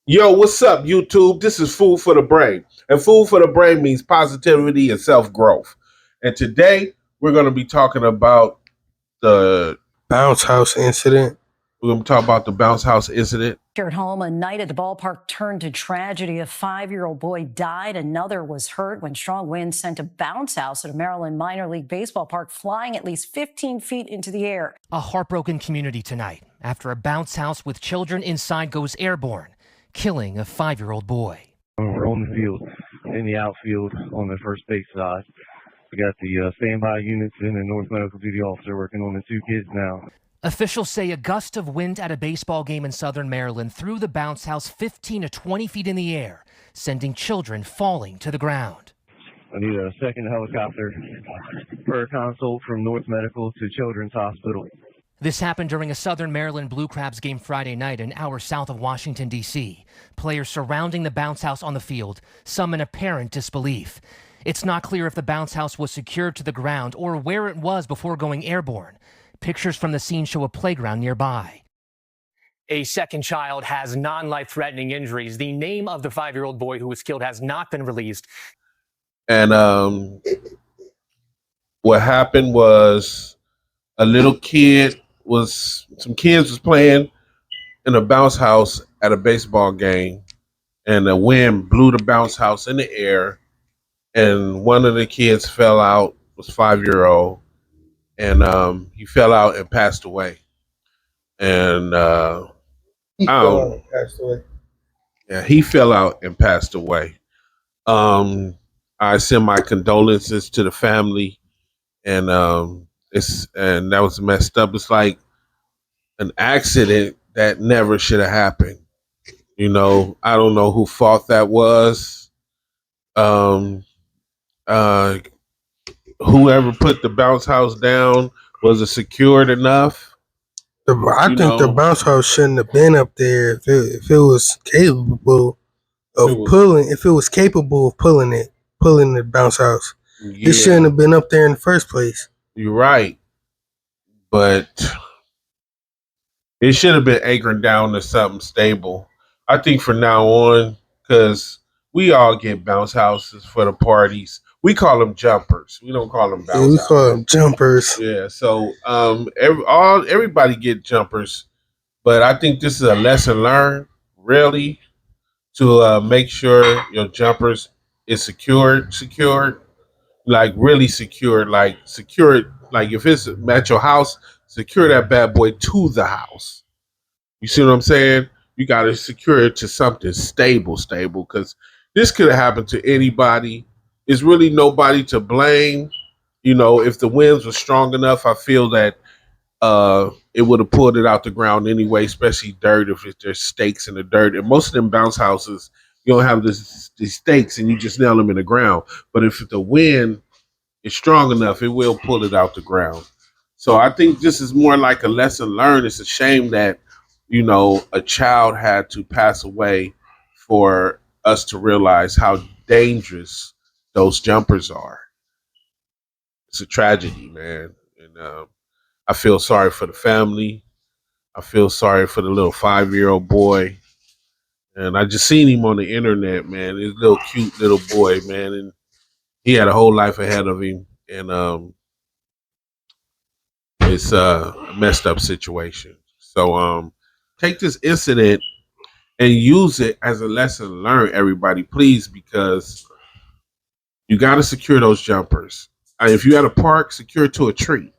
Yo, what's up, YouTube? This is Food for the Brain. And Food for the Brain means positivity and self growth. And today we're going to be talking about the Bounce house incident. we're going to talk about the bounce house incident. Here at home, a night at the ballpark turned to tragedy. A 5-year-old boy died. Another was hurt when strong winds sent a bounce house at a Maryland minor league baseball park flying at least 15 feet into the air. A heartbroken community tonight after a bounce house with children inside goes airborne, killing a 5-year-old boy. We're on the field, in the outfield on the first base side. We got the standby units and the North Medical Duty officer working on the two kids now. Officials say a gust of wind at a baseball game in southern Maryland threw the bounce house 15 to 20 feet in the air, sending children falling to the ground. I need a second helicopter for a consult from North Medical to Children's Hospital. This happened during a Southern Maryland Blue Crabs game Friday night, an hour south of Washington, D.C. Players surrounding the bounce house on the field, some in apparent disbelief. It's not clear if the bounce house was secured to the ground or where it was before going airborne. Pictures from the scene show a playground nearby. A second child has non-life-threatening injuries. The name of the 5-year-old boy who was killed has not been released. And what happened was a little kid some kids was playing in a bounce house at a baseball game, and the wind blew the bounce house in the air, and one of the kids fell out, was 5-year-old, and he fell out and passed away. And He fell out and passed away. yeah, he fell out and passed away. I send my condolences to the family, and that was messed up. It's like an accident that never should have happened. You know, I don't know who fault that was. Uh, Whoever put the bounce house down, was it secured enough? I think the bounce house shouldn't have been up there if it was capable of pulling. If it was capable of pulling the bounce house, Yeah, it shouldn't have been up there in the first place. you're right, but it should have been anchored down to something stable. I think from now on, because we all get bounce houses for the parties. We call them jumpers. We don't call them bounce Yeah, we houses. call them jumpers. Yeah, so everybody get jumpers, but I think this is a lesson learned, really, to make sure your jumpers is secured, like really secured, like secured, like if it's at your house, secure that bad boy to the house. You see what I'm saying? You got to secure it to something stable, because this could have happened to anybody. There's really nobody to blame. You know, if the winds were strong enough, I feel that it would have pulled it out the ground anyway, especially dirt, if there's stakes in the dirt. And most of them bounce houses, you don't have these stakes and you just nail them in the ground. But if the wind is strong enough, it will pull it out the ground. So I think this is more like a lesson learned. It's a shame that, you know, a child had to pass away for us to realize how dangerous those jumpers are. It's a tragedy, man. And I feel sorry for the family. I feel sorry for the little 5-year-old boy. And I just seen him on the internet, man. This little cute little boy, man. And he had a whole life ahead of him. And it's a messed up situation. So take this incident and use it as a lesson learned, everybody, please, because you got to secure those jumpers. If you're at a park, secure it to a tree.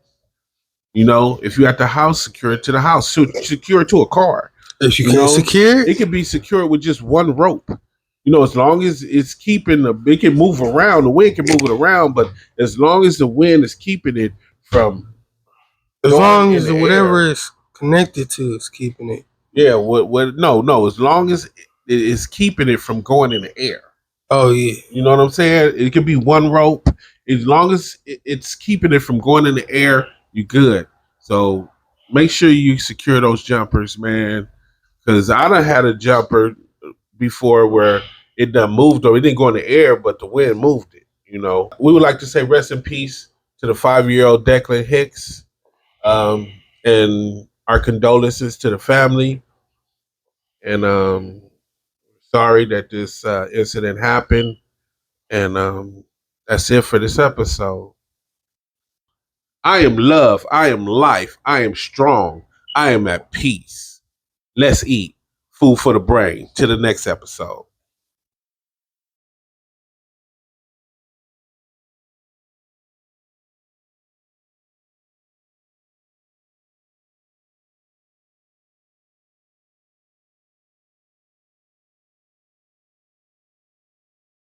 You know, if you're at the house, secure it to the house. Secure it to a car. If you can't secure it can be secured with just one rope. You know, as long as it's keeping it can move around. The wind can move it around, but as long as the wind is keeping it from, as long as whatever is connected to is keeping it. Yeah, no, as long as it is keeping it from going in the air. Oh yeah, you know what I'm saying? It could be one rope. As long as it's keeping it from going in the air, you're good. So make sure you secure those jumpers, man. Because I done had a jumper before where it done moved, or it didn't go in the air, but the wind moved it. You know, we would like to say rest in peace to the 5-year-old Declan Hicks, and our condolences to the family. And sorry that this incident happened. And that's it for this episode. I am love. I am life. I am strong. I am at peace. Let's eat. Food for the brain. To the next episode.